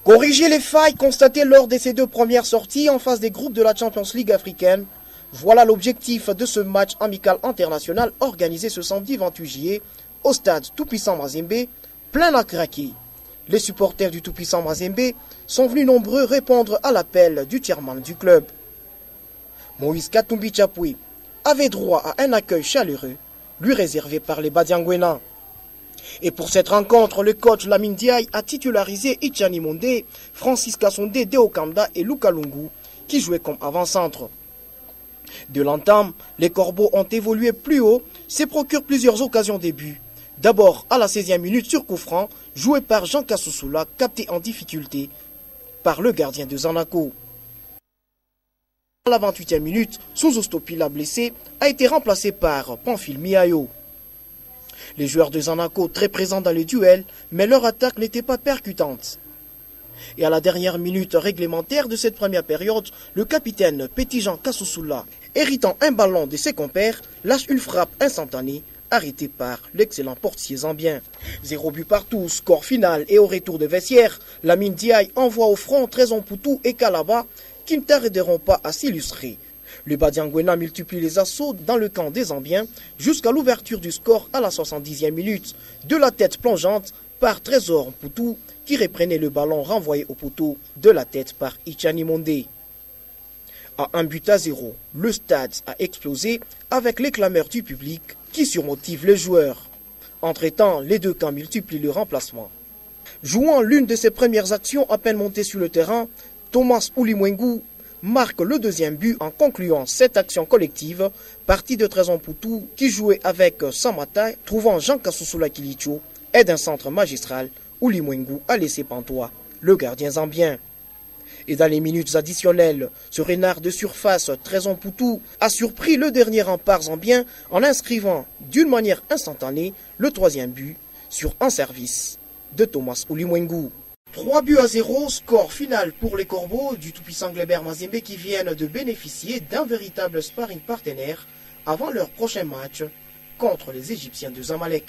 Corriger les failles constatées lors de ces deux premières sorties en phase des groupes de la Champions League africaine, voilà l'objectif de ce match amical international organisé ce samedi 28 juillet au stade Tout-Puissant Mazembe, plein à craquer. Les supporters du Tout-Puissant Mazembe sont venus nombreux répondre à l'appel du chairman du club. Moïse Katumbi Chapoué avait droit à un accueil chaleureux, lui réservé par les Badiangwena. Et pour cette rencontre, le coach Lamine Diaye a titularisé Ichani Monde, Francis Kassonde, Deokanda et Luka Lungu, qui jouaient comme avant-centre. De l'entame, les Corbeaux ont évolué plus haut, se procurent plusieurs occasions de but. D'abord à la 16e minute sur coup franc, joué par Jean Kassoussoula, capté en difficulté par le gardien de Zanaco. À la 28e minute, Souzostopila blessé a été remplacé par Pamphile Miayo. Les joueurs de Zanaco très présents dans les duels, mais leur attaque n'était pas percutante. Et à la dernière minute réglementaire de cette première période, le capitaine Petit Jean Kassoussoula, héritant un ballon de ses compères, lâche une frappe instantanée, arrêtée par l'excellent portier zambien. 0 but partout, score final et au retour de vestiaire, Lamine Diaye envoie au front Trésor Poutou et Kalaba, qui ne tarderont pas à s'illustrer. Le Badiangwena multiplie les assauts dans le camp des Zambiens jusqu'à l'ouverture du score à la 70e minute, de la tête plongeante par Trésor Poutou qui reprenait le ballon renvoyé au poteau de la tête par Ichani Monde. À 1-0, le stade a explosé avec les clameurs du public qui surmotive les joueurs. Entre-temps, les deux camps multiplient le remplacement. Jouant l'une de ses premières actions à peine montées sur le terrain, Thomas Ulimwengu marque le deuxième but en concluant cette action collective, partie de Trésor Poutou qui jouait avec Samata, trouvant Jean Kassoussoula Kilicho et d'un centre magistral, Ulimwengu a laissé pantois le gardien zambien. Et dans les minutes additionnelles, ce renard de surface Trésor Poutou a surpris le dernier rempart zambien en inscrivant d'une manière instantanée le troisième but sur un service de Thomas Ulimwengu. 3-0, score final pour les Corbeaux du tout-puissant Glebert Mazembe qui viennent de bénéficier d'un véritable sparring partenaire avant leur prochain match contre les Égyptiens de Zamalek.